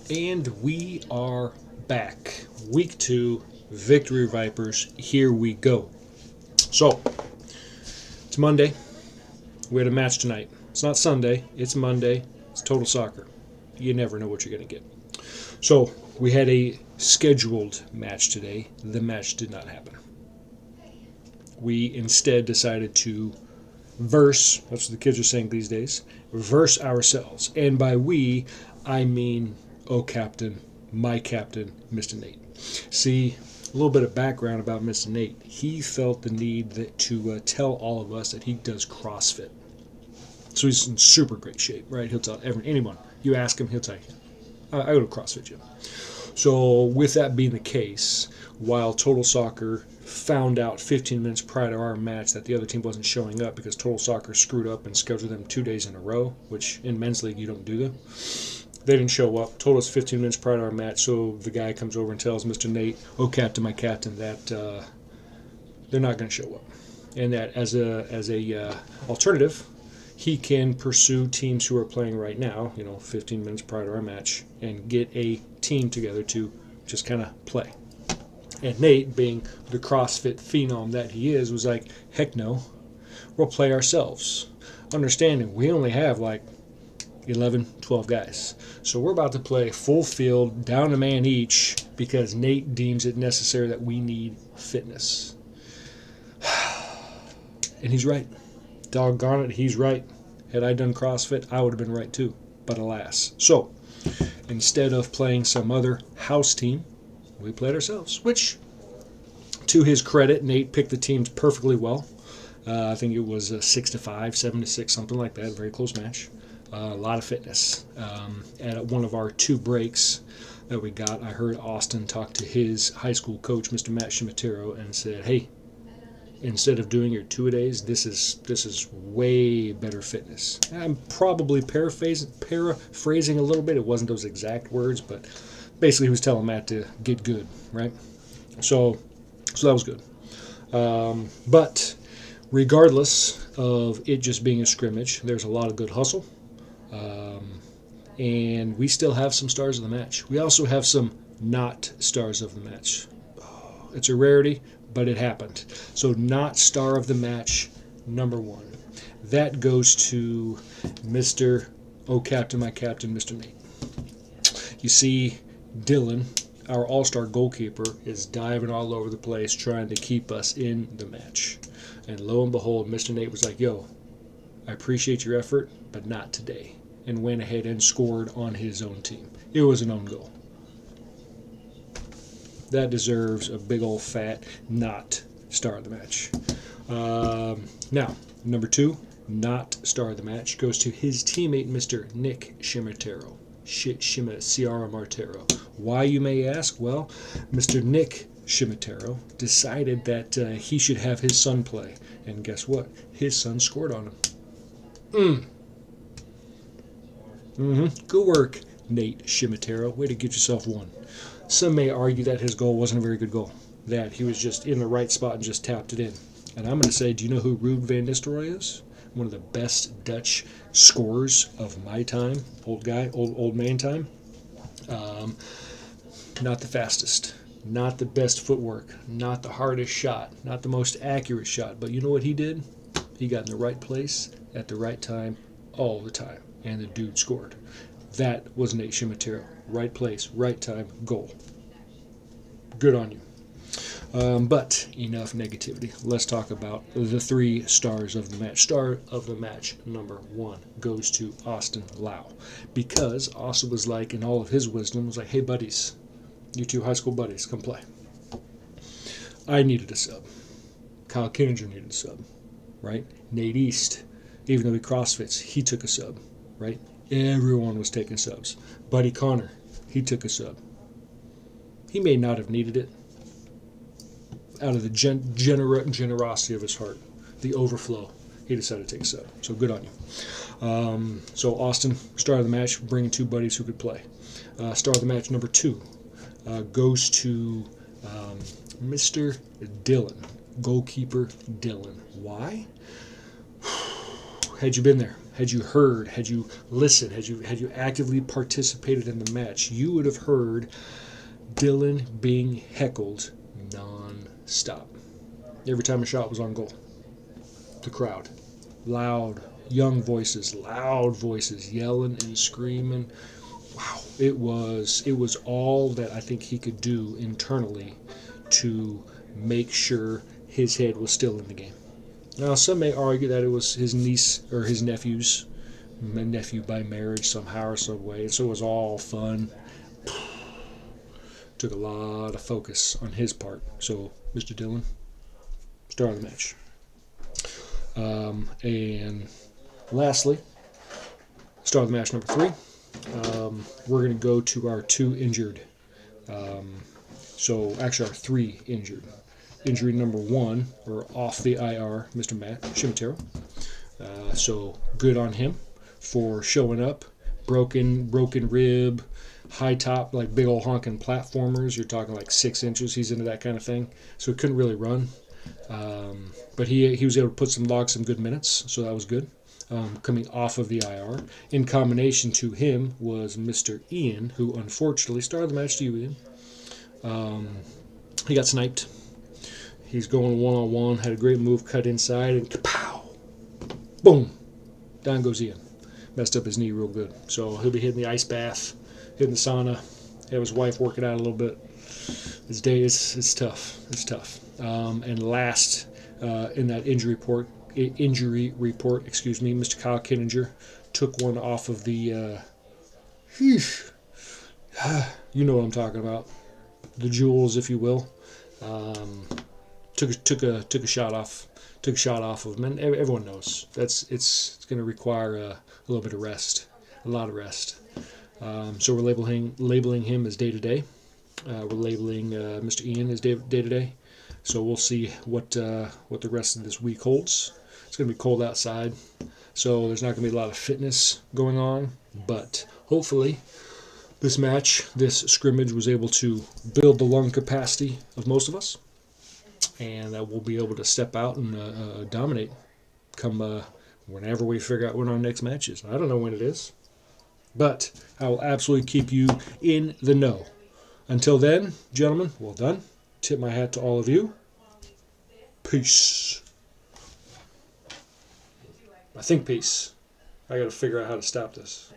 And we are back. Week 2, Victory Vipers. Here we go. So, it's Monday. We had a match tonight. It's not Sunday, it's Monday. It's total soccer. You never know what you're going to get. So, we had a scheduled match today. The match did not happen. We instead decided to verse, that's what the kids are saying these days, verse ourselves. And by we, I mean, oh captain, my captain, Mr. Nate. See, a little bit of background about Mr. Nate. He felt the need to tell all of us that he does CrossFit. So he's in super great shape, right? He'll tell anyone. You ask him, he'll tell you. I go to CrossFit gym. So with that being the case, while Total Soccer found out 15 minutes prior to our match that the other team wasn't showing up because Total Soccer screwed up and scheduled them 2 days in a row, which in men's league you don't do them. They didn't show up. Told us 15 minutes prior to our match, so the guy comes over and tells Mr. Nate, oh captain, my captain, that they're not going to show up. And that as a alternative, he can pursue teams who are playing right now, 15 minutes prior to our match, and get a team together to just kind of play. And Nate, being the CrossFit phenom that he is, was like, heck no, we'll play ourselves. Understanding we only have like 11, 12 guys. So we're about to play full field, down a man each, because Nate deems it necessary that we need fitness. And he's right. Doggone it, he's right. Had I done CrossFit, I would have been right too. But alas. So, instead of playing some other house team, we played ourselves. Which, to his credit, Nate picked the teams perfectly well. I think it was 6-5, 7-6, something like that. Very close match. A lot of fitness. At one of our 2 breaks that we got, I heard Austin talk to his high school coach, Mr. Matt Shimatero, and said, hey, instead of doing your 2-a-days, this is way better fitness. I'm probably paraphrasing a little bit. It wasn't those exact words, but basically he was telling Matt to get good, right? So that was good. But regardless of it just being a scrimmage, there's a lot of good hustle. And we still have some stars of the match. We also have some not stars of the match. It's a rarity, but it happened. So not star of the match, number 1. That goes to Mr. Oh Captain, my captain, Mr. Nate. You see, Dylan, our all-star goalkeeper, is diving all over the place trying to keep us in the match. And lo and behold, Mr. Nate was like, yo, I appreciate your effort, but not today. And went ahead and scored on his own team. It was an own goal. That deserves a big old fat not star of the match. Now, number 2, not star of the match, goes to his teammate, Mr. Nick Shimatero. Ciara Martero. Why, you may ask? Well, Mr. Nick Shimatero decided that he should have his son play. And guess what? His son scored on him. Good work, Nate Shimatero. Way to get yourself one. Some may argue that his goal wasn't a very good goal, that he was just in the right spot and just tapped it in. And I'm going to say, do you know who Ruud van Nistelrooy is? One of the best Dutch scorers of my time. Old man time. Not the fastest, not the best footwork, not the hardest shot, not the most accurate shot. But you know what he did? He got in the right place at the right time all the time. And the dude scored. That was Nate Shimatero. Right place, right time, goal. Good on you. But enough negativity. Let's talk about the 3 stars of the match. Star of the match number 1 goes to Austin Lau. Because Austin was like, in all of his wisdom, was like, hey buddies, you 2 high school buddies, come play. I needed a sub. Kyle Kinninger needed a sub. Right? Nate East, even though he CrossFits, he took a sub. Right? Everyone was taking subs. Buddy Connor, he took a sub. He may not have needed it. Out of the generosity of his heart, the overflow, he decided to take a sub. So good on you. So Austin, star of the match, bringing 2 buddies who could play. Star of the match number 2 goes to Mr. Dylan, goalkeeper Dylan. Why? had you been there, had you heard, had you listened, had you actively participated in the match, you would have heard Dylan being heckled non-stop. Every time a shot was on goal. The crowd. Loud, young voices, loud voices, yelling and screaming. Wow. It was all that I think he could do internally to make sure his head was still in the game. Now, some may argue that it was his niece or his nephew by marriage somehow or some way, and so it was all fun. Took a lot of focus on his part. So, Mr. Dillon, star of the match. And lastly, star of the match number 3. We're going to go to our 2 injured. So, actually, our 3 injured. Injury number 1, or off the IR, Mr. Matt Shimatero. So, good on him for showing up. Broken rib, high top, like big old honking platformers. You're talking like 6 inches. He's into that kind of thing. So, he couldn't really run. But he was able to log some good minutes, so that was good. Coming off of the IR. In combination to him was Mr. Ian, who unfortunately started the match to you, Ian. He got sniped. He's going one-on-one, had a great move, cut inside, and kapow! Boom! Down goes Ian. Messed up his knee real good. So he'll be hitting the ice bath, hitting the sauna, have his wife work it out a little bit. This day it's tough. It's tough. And last in that injury report, Mr. Kyle Kinninger took one off of the. You know what I'm talking about, the jewels, if you will. Took a shot off. Took a shot off of him, and everyone knows it's going to require a little bit of rest, a lot of rest. So we're labeling him as day to day. We're labeling Mr. Ian as day to day. So we'll see what the rest of this week holds. It's going to be cold outside, so there's not going to be a lot of fitness going on. But hopefully, this scrimmage was able to build the lung capacity of most of us, and that we'll be able to step out and dominate come whenever we figure out when our next match is. I don't know when it is, but I will absolutely keep you in the know. Until then, gentlemen, well done. Tip my hat to all of you. Peace. I think peace. I got to figure out how to stop this.